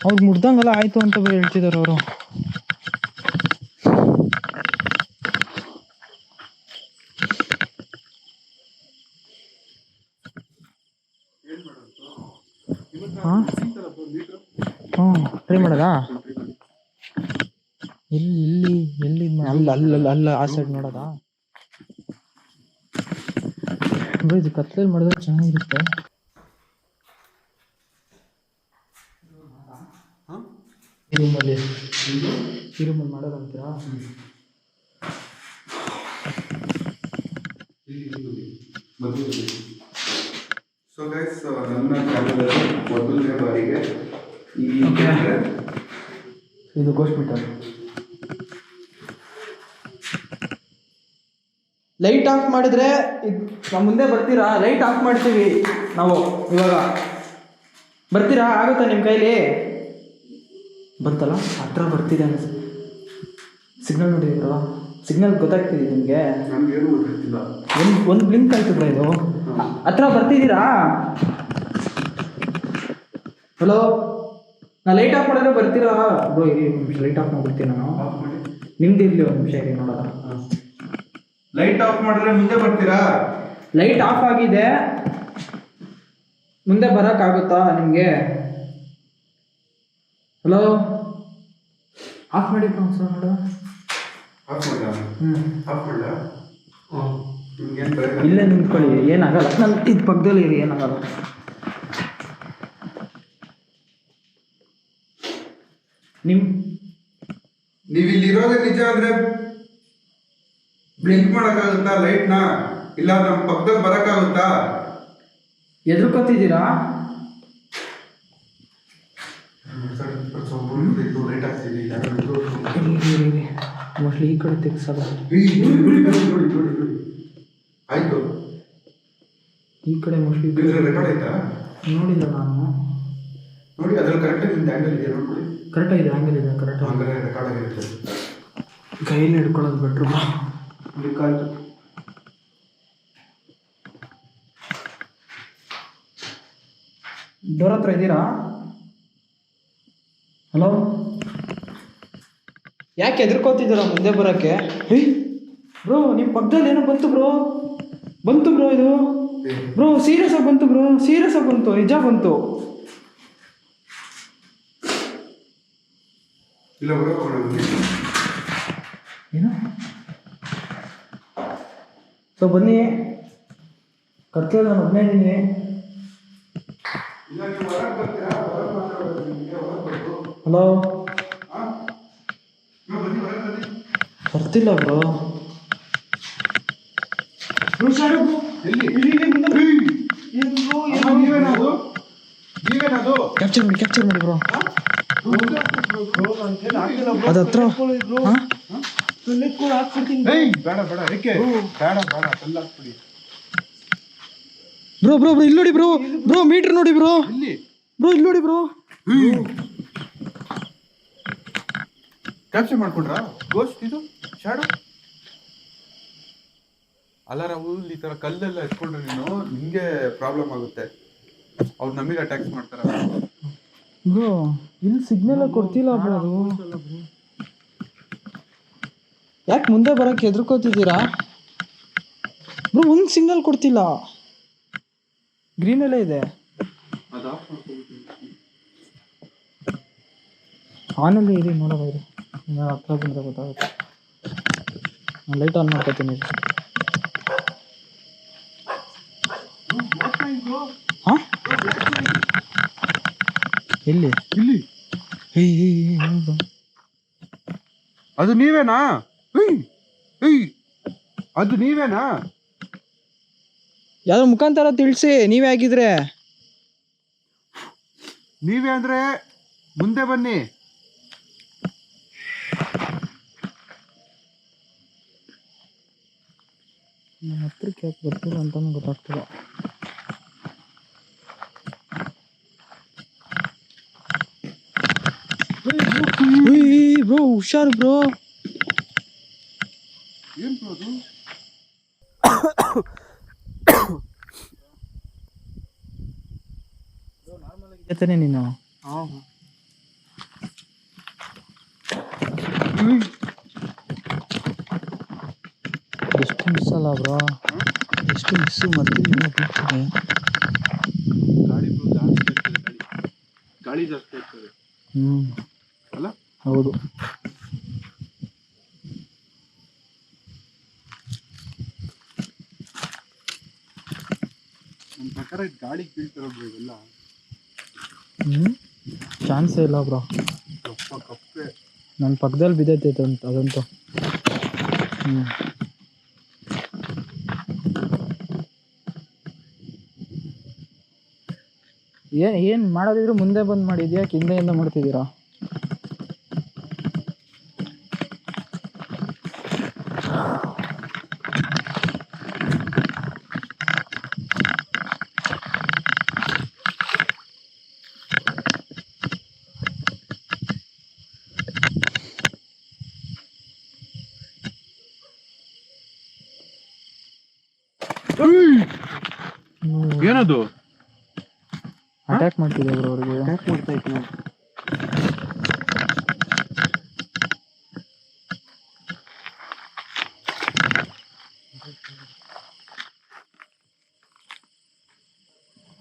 ಅವ್ರು ಮುಡ್ದಂಗೆಲ್ಲ ಆಯ್ತು ಅಂತ ಹೇಳ್ತಿದ್ದಾರೆ ಅವರು. ಟ್ರೈ ಮಾಡೋದಾ? ಎಲ್ಲಿ ಎಲ್ಲಿ ಅಲ್ಲ ಅಲ್ಲ ಅಲ್ಲ ಆ ಸೈಡ್ ನೋಡೋದಾ? ಇದು ಕತ್ಲಲ್ಲಿ ಮಾಡಿದ್ರೆ ಚೆನ್ನಾಗಿರುತ್ತೆ. ಈ ರೂಮಲ್ಲಿ ಮಾಡೋದಂತೀರಾ? ಸೊ ಗೈಸ್, ನನ್ನ ಚಾನಲಲ್ಲಿ ಮೊದಲನೇ ಬಾರಿಗೆ ಇದು ಗೋಸ್ಟ್ ಮೀಟರ್. ಲೈಟ್ ಆಫ್ ಮಾಡಿದ್ರೆ ನಮ್ಮ ಮುಂದೆ ಬರ್ತೀರಾ? ಲೈಟ್ ಆಫ್ ಮಾಡ್ತೀವಿ ನಾವು ಇವಾಗ. ಬರ್ತೀರಾ? ಆಗುತ್ತಾ ನಿಮ್ಮ ಕೈಲಿ? ಬಂತಲ್ಲ, ಹತ್ರ ಬರ್ತಿದೆ ಅನ್ಸುತ್ತೆ. ಸಿಗ್ನಲ್ ನೋಡಿದ್ರು? ಸಿಗ್ನಲ್ ಗೊತ್ತಾಗ್ತಿದೆ ನಿಮಗೆ? ನಮಗೇನು ಗೊತ್ತಾಗ್ತಿಲ್ಲ. ಒಂದು ಬ್ಲಿಂಕ್ ಆಯ್ತು ಬ್ರೋ. ಇದು ಹತ್ರ ಬರ್ತಿದ್ದೀರಾ? ಹಲೋ, ನಾ ಲೈಟ್ ಆಫ್ ಮಾಡಿದ್ರೆ ಬರ್ತೀರಾ ಬ್ರೋ? ಇರಿ ಒಂದು ನಿಮಿಷ, ಲೈಟ್ ಆಫ್ ಮಾಡ್ಬಿಡ್ತೀನಿ ನಾನು. ನಿಮ್ದು ಇರಲಿ ಒಂದು ನಿಮಿಷ, ಇರಿ ನೋಡೋಣ. ಲೈಟ್ ಆಫ್ ಮಾಡಿದ್ರೆ ಮುಂದೆ ಬರ್ತೀರಾ? ಲೈಟ್ ಆಫ್ ಆಗಿದೆ, ಮುಂದೆ ಬರೋಕ್ಕಾಗುತ್ತಾ ನಿಮಗೆ? ಹಲೋ, ಆಫ್ ಮಾಡಿ ಸರ್ ನೋಡು. ಆಫ್ ಮಾಡ? ಆಫ್ ಮಾಡ? ಇಲ್ಲೇ ನಿಂತ್ಕೊಳ್ಳಿ, ಏನಾಗಲ್ಲ. ನಾನು ಇದು ಪಕ್ಕದಲ್ಲಿ ಇರಿ, ಏನಾಗಲ್ಲ. ನೀವು ಇಲ್ಲಿ ಇರೋದೇ ನಿಜ ಅಂದ್ರೆ ಬ್ಲಿಂಕ್ ಮಾಡಕ್ಕಾಗುತ್ತಾ ಲೈಟ್ನ? ಇಲ್ಲ ನಮ್ಮ ಪಕ್ಕದಲ್ಲಿ ಬರಕ್ಕಾಗುತ್ತಾ? ಎದುರ್ಕೊತಿದ್ದೀರಾ? ಲೈಟ್ ಆಗ್ತಿದೆ. ಮೋಸ್ಟ್ಲಿ ಈ ಕಡೆ ತೆಗ್ಸಲ್ಲ. ಆಯ್ತು, ಈ ಕಡೆ ಮೋಸ್ಟ್ಲಿ ರೆಕಾರ್ಡ್ ಆಯ್ತಾ? ನೋಡಿಲ್ಲ ನಾನು. ನೋಡಿ, ಅದ್ರಲ್ಲಿ ಕರೆಕ್ಟಾಗಿ ನಿಮ್ದು ಆ್ಯಂಗಲ್ ಇದೆ ನೋಡ್ಕೊಳ್ಳಿ. ಕರೆಕ್ಟಾಗಿದೆ, ಆ್ಯಂಗಲ್ ಇದೆ ಕರೆಕ್ಟ್. ಹಂಗಾರೆ ರೆಕಾರ್ಡ್ ಆಗಿರುತ್ತೆ. ಕೈಯಲ್ಲಿ ಹಿಡ್ಕೊಳ್ಳೋದು ಬೆಟ್ರು. ಬೇಕಾಯ್ತು. ಡೋರ್ ಹತ್ರ ಇದ್ದೀರಾ? ಹಲೋ, ಯಾಕೆ ಎದುರ್ಕೋತಿದ್ದೀರಾ ಮುಂದೆ ಬರೋಕ್ಕೆ? ಬ್ರೋ ನಿಮ್ಮ ಪಕ್ಕದಲ್ಲಿ ಏನೋ ಬಂತು ಬ್ರೋ ಇದು ಬ್ರೋ ಸೀರಿಯಸ್ ಆಗಿ ಬಂತು ಬ್ರೋ, ಸೀರಿಯಸ್ ಆಗಿ ಬಂತು, ನಿಜ ಬಂತು. ಏನು ಸೊ ಬನ್ನಿ, ಕರ್ತವ್ಯ ನಾನು ಒಬ್ಬನೇ ಇದ್ದೀನಿ. ಹಲೋ ಬರ್ತಿಲ್ಲ ಬ್ರೋ. ಕ್ಯಾಪ್ಚರ್ ಮಾಡಿ ಬ್ರೋ. ಅದು ಹತ್ರ ಬ್ರೋ ಇಲ್ಲಿ ನೋಡಿ ಬ್ರೋ ಮೀಟರ್ ನೋಡಿ ಬ್ರೋ ಇಲ್ಲಿ ನೋಡಿ ಬ್ರೋ. ಕ್ಯಾಪ್ಚರ್ ಮಾಡ್ಕೊಂಡ್ರ ಗೋಸ್ಟ್ ಇದು ಶಾಡೋ ಅಲ್ಲ. ರಾಹುಲ್ ಈ ತರ ಕಲ್ಲೆಲ್ಲ ಎತ್ಕೊಂಡ್ರೆ ನಿಂಗೆ ಪ್ರಾಬ್ಲಮ್ ಆಗುತ್ತೆ. ಅವ್ರು ನಮಗೆ ಅಟ್ಯಾಕ್ಸ್ ಮಾಡ್ತಾರ ಬ್ರೋ. ಇಲ್ಲಿ ಸಿಗ್ನಲ್ ಕೊಡ್ತಿಲ್ಲ ಬ್ರೋ. ಅದು ಯಾಕೆ ಮುಂದೆ ಬರಕ್ಕೆ ಹೆದರ್ಕೋತಿದ್ದೀರಾ ಬ್ರೋ? ಒಂದು ಸಿಗ್ನಲ್ ಕೊಡ್ತಿಲ್ಲ, ಗ್ರೀನಲ್ಲೇ ಇದೆ. ಆನಲ್ಲಿ ಇದೆ ನೋಡೋದು, ಹತ್ರ ಬಂದರೆ ಗೊತ್ತಾಗುತ್ತೆ. ನಾನು ಲೈಟ್ ಆನ್ ಮಾಡ್ಕೋತೀನಿ. ಹಾಂ ಎಲ್ಲಿ ಅದು ನೀವೇನಾ? ಅದು ನೀವೇನಾ? ಯಾವ್ದು ಮುಖಾಂತರ ತಿಳಿಸಿ, ನೀವೇ ಆಗಿದ್ರೆ. ನೀವೇ ಅಂದ್ರೆ ಮುಂದೆ ಬನ್ನಿ. ನನ್ನ ಹತ್ರಕ್ಕೆ ಯಾಕೆ ಬರ್ತಿಲ್ಲ ಅಂತಾನು ಗೊತ್ತಾಗ್ತಿಲ್ಲ. ಬ್ರೋ ಹುಷಾರು ಬ್ರೋ. ಏನ್ ಬ್ರೋ ಅದು? ತಾನೆ ನೀನು ಎಷ್ಟು ಮಿಸ್ ಅಲ್ಲ ಬ್ರೋ, ಎಷ್ಟು ಮಿಸ್ಸು ಮಾಡ್ತೀನಿ. ಗಾಳಿ ಜಾಸ್ತಿ ಇರ್ತದೆ, ಗಾಳಿ ಜಾಸ್ತಿ ಇರ್ತದೆ ಅಲ್ಲ? ಹೌದು. ನನ್ನ ಪ್ರಕಾರ ಗಾಳಿಗೆ ಬೀಳ್ತಾರೋ ಬ್ರೋ ಇವೆಲ್ಲ. ಚಾನ್ಸೇ ಇಲ್ಲ ಬ್ರೋ. ಕಪ್ಪೆ ನನ್ನ ಪಕ್ಕದಲ್ಲಿ ಬಿದ್ದೈತೆ ಅದಂತೂ. ಏನು ಮಾಡೋದಿದ್ರು ಮುಂದೆ ಬಂದು ಮಾಡಿದ್ಯಾ, ಹಿಂದೆಯಿಂದ ಮಾಡ್ತಿದ್ದೀರಾ? ಏನದು? ಅಟ್ಯಾಕ್ ಮಾಡ್ತಿದ್ದೆ ಬ್ರೋ ಅವ್ರಿಗೆ. ಅಟ್ಯಾಕ್ ಮಾಡ್ತಾ ಇತ್ತು.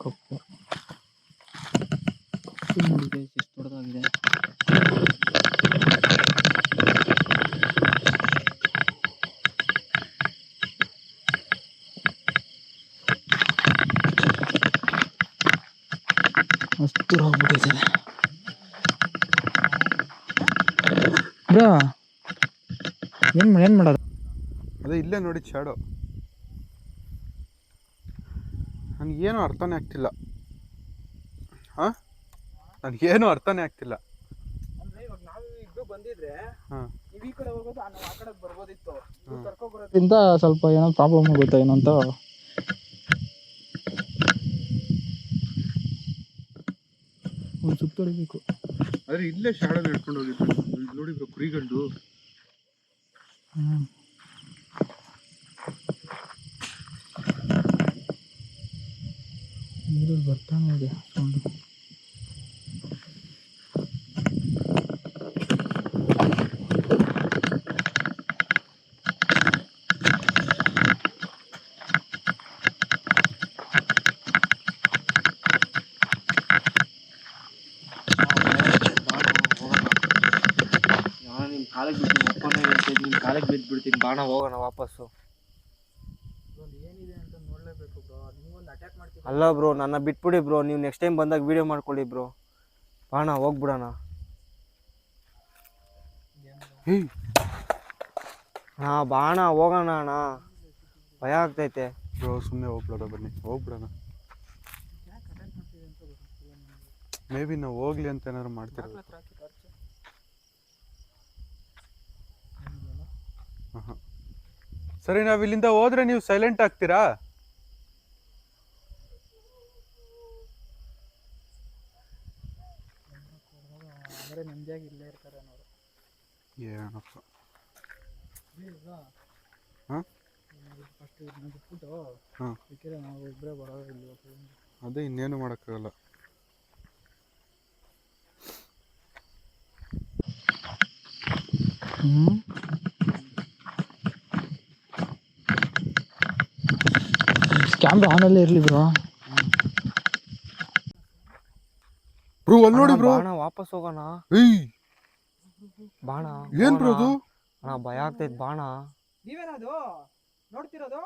ಕಪ್ಪು ನೋಡಿ ಗೈಸ್, ಎಷ್ಟು ದೊಡ್ಡದಾಗಿದೆ. ಅಷ್ಟು ಹೋಗ್ಬಿಟ್ಟಿದೆ ಬ್ರೋ. ಏನು ಮಾಡೋದು? ಅದೇ ಇಲ್ಲೇ ನೋಡಿ ಶಾಡೋ. ನನಗೇನು ಅರ್ಥನೇ ಆಗ್ತಿಲ್ಲ. ನನಗೇನು ಅರ್ಥನೇ ಆಗ್ತಿಲ್ಲ. ಅಂದ್ರೆ ಇವಾಗ ನಾವು ಇಬ್ರು ಬಂದಿದ್ರೆ ನೀವ್ ಈ ಕಡೆ ಹೋಗೋದು, ನಾವು ಆ ಕಡೆ ಬರ್ಬೋದಿತ್ತು. ಕರ್ಕೊಬರೋದ್ರಿಂದ ಸ್ವಲ್ಪ ಏನೋ ಪ್ರಾಬ್ಲಮ್ ಆಗುತ್ತೆ ಏನೋ ಅಂತ. ಒಂದು ಸುತ್ತ ಹೊಡಿಬೇಕು. ಆದ್ರೆ ಇಲ್ಲೇ ಶಾಡೋ ಹಿಡ್ಕೊಂಡು ಹೋಗಿದ್ದು ನೋಡಿ ಬ್ರೋ, ಕುರಿಗಂಡು. ನೀರಲ್ಲಿ ಬರ್ತಾನೆ ಇದೆ ಸೌಂಡು. ಬಾಣ ಹೋಗೋಣ ವಾಪಸ್ಸು. ಇದ್ರಲ್ಲಿ ಏನಿದೆ ಅಂತ ನೋಡ್ಲೇಬೇಕು ಬ್ರೋ. ನಿಮ್ಗೊಂದು ಅಟ್ಯಾಕ್ ಮಾಡ್ತೀವಿ. ಅಲ್ಲ ಬ್ರೋ, ನನ್ನ ಬಿಟ್ಬಿಡಿ ಬ್ರೋ, ನೀವು ನೆಕ್ಸ್ಟ್ ಟೈಮ್ ಬಂದಾಗ ವಿಡಿಯೋ ಮಾಡ್ಕೊಳ್ಳಿ ಬ್ರೋ. ಬಾಣ ಹೋಗ್ಬಿಡೋಣ. ಹಾ ಬಾಣ ಹೋಗೋಣ ಅಣ್ಣ, ಭಯ ಆಗ್ತೈತೆ. ಬ್ರೋ ಸುಮ್ಮನೆ ಹೋಗ್ಬಿಡೋಣ, ಬನ್ನಿ ಹೋಗ್ಬಿಡೋಣ. ಮೇ ಬಿ ನಾವು ಹೋಗ್ಲಿ ಅಂತ ಏನಾದ್ರು ಮಾಡ್ತಿರೋದು. ಸರಿ, ನಾವ್ ಇಲ್ಲಿಂದ ಹೋದ್ರೆ ನೀವು ಸೈಲೆಂಟ್ ಆಗ್ತೀರಾ? ಅಂದ್ರೆ ನೆಮ್ಮದಿಯಾಗಿ ಇಲ್ಲೇ ಇರ್ತಾರೆ ಅನ್ನೋರು. ಏನಪ್ಪ ಫಸ್ಟ್ ಇದನ್ನ ಬಿಟ್ಬಿಟ್ಟು ಹಾಂ, ಬೇಕಿದ್ರೆ ನಾವು ಇಬ್ಬರೇ ಬರೋದು ಇಲ್ಲಿ. ಅದೇ ಇನ್ನೇನು ಮಾಡೋಕ್ಕಾಗಲ್ಲ. ಕ್ಯಾಮ್ರಾ ಆನಲ್ಲೇ ಇರಲಿ ಬ್ರೋ. ಬ್ರೋ ಅಲ್ಲಿ ನೋಡಿ ಬ್ರೋ, ಬಾಣ ವಾಪಸ್ ಹೋಗೋಣ. ಏಯ್ ಬಾಣ ಏನ್ ಬ್ರೋ ಅದು? ಅಣ್ಣ ಭಯ ಆಗ್ತೈತೆ. ಬಾಣ ನೀವೇನದು ನೋಡ್ತಿರೋದು?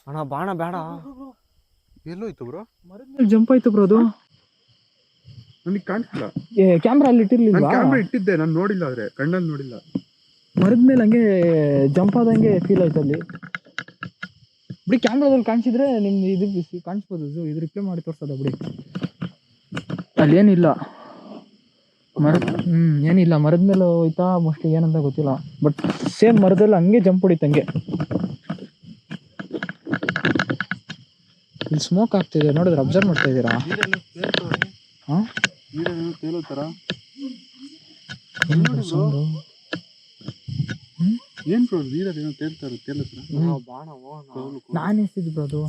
ಅಣ್ಣ ಬಾಣ ಬೇಡ. ಎಲ್ಲೋಯ್ತು ಬ್ರೋ? ಮರದ ಮೇಲೆ ಜಂಪ್ ಆಯ್ತು ಬ್ರೋ ಅದು. ನನಗೆ ಕಾಣಿಸ್ತಿಲ್ಲ. ಕ್ಯಾಮ್ರಾ ಅಲ್ಲಿ ನಾನು ಇಟ್ಟಿರ್ಲಿಲ್ವಾ? ಕ್ಯಾಮ್ರಾ ಇಟ್ಟಿದ್ದೆ, ನಾನು ನೋಡಿಲ್ಲ, ಆದ್ರೆ ಕಣ್ಣಲ್ಲಿ ನೋಡಿಲ್ಲ. ಮರದ ಮೇಲೆ ಹಂಗೆ ಜಂಪ್ ಆದಂಗೆ ಫೀಲ್ ಆಯ್ತು ಅಲ್ಲಿ. ಬಿಡಿ, ಕ್ಯಾಮ್ರಾದಲ್ಲಿ ಕಾಣಿಸಿದ್ರೆ ನಿಮ್ಗೆ ಇದು ಕಾಣಿಸ್ಬೋದು. ಇದು ರಿಪ್ಲೈ ಮಾಡಿ ತೋರ್ಸೋದ ಬಿಡಿ. ಅಲ್ಲಿ ಏನಿಲ್ಲ ಏನಿಲ್ಲ. ಮರದ ಮೇಲೆ ಹೋಯ್ತಾ ಮೋಸ್ಟ್ಲಿ, ಏನಂತ ಗೊತ್ತಿಲ್ಲ. ಬಟ್ ಸೇಮ್ ಮರದಲ್ಲಿ ಹಂಗೆ ಜಂಪ್ ಹೊಡಿತು ಹಂಗೆ. ಇಲ್ಲಿ ಸ್ಮೋಕ್ ಆಗ್ತಿದೆ ನೋಡಿದ್ರೆ, ಅಬ್ಸರ್ವ್ ಮಾಡ್ತಾ ಇದ್ದೀರಾ? ಹಾಂ, ತೇಲೋ ಥರ ಏನ್ ಬ್ರೋ ನೀರಲ್ಲಿ ತೇಲ್ತಾರೆ, ತೇಲೋ ಥರ. ಬಾಣ ಹೋಗೋಣ. ನಾನು ಎಷ್ಟಿದ್ದು ಬ್ರೋ ಅದು.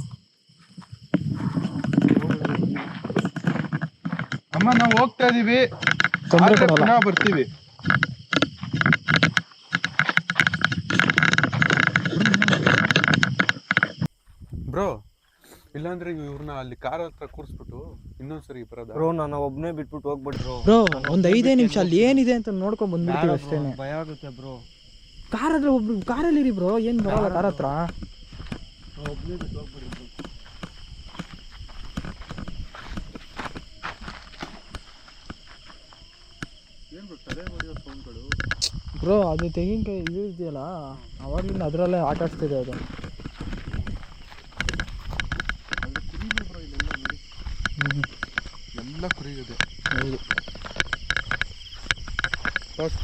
ಅಮ್ಮ ನಾವು ಹೋಗ್ತಾ ಇದೀವಿ, ತೊಂದರೆ ಆದ್ರೆ ಕೊಡಲ್ಲ. ಪುನಃ ಬರ್ತೀವಿ. ಬ್ರೋ ಇಲ್ಲಾಂದ್ರೆ ಇವ್ರನ್ನ ಅಲ್ಲಿ ಕಾರ್ ಹತ್ರ ಕೂರಿಸ್ಬಿಟ್ಟು ಇನ್ನೊಂದ್ಸರಿ ಬರೋದ? ಬ್ರೋ ನಾನು ಒಬ್ಬನೇ ಬಿಟ್ಬಿಟ್ಟು ಹೋಗ್ಬಿಟ್ರು. ಬ್ರೋ ಒಂದು 5 ನಿಮಿಷ ಅಲ್ಲಿ ಏನಿದೆ ಅಂತ ನೋಡ್ಕೊಂಡ್ ಬಂದ್ಬಿಡ್ತೀವಿ ಅಷ್ಟೇನೆ. ಭಯ ಆಗುತ್ತೆ ಬ್ರೋ. ಕಾರಲ್ಲಿ ಒಬ್ರು ಕಾರಲ್ಲಿ ಇರಿ ಬ್ರೋ, ಏನ್ ಬರಲ್ಲ ಕಾರ್ ಹತ್ರ. ಒಬ್ಬನೇ ಬಿಟ್ಟು ಹೋಗ್ಬಿಟ್ರು. ಏನ್ ಬ್ರೋ ತಲೆ ಹೊಡೆಯೋ ಸೌಂಡ್ಗಳು? ಬ್ರೋ ಅದು ತೆಂಗಿನಕಾಯಿ ಇದು ಇದೆಯಲ್ಲ, ಅವಾಗ್ಲಿಂದ ಅದರಲ್ಲೇ ಆಟ ಆಡ್ತಿದೆ ಅದು. ಎಲ್ಲ ಕುರಿಯುತ್ತೆ. ಹೌದು. ಪಾಸ್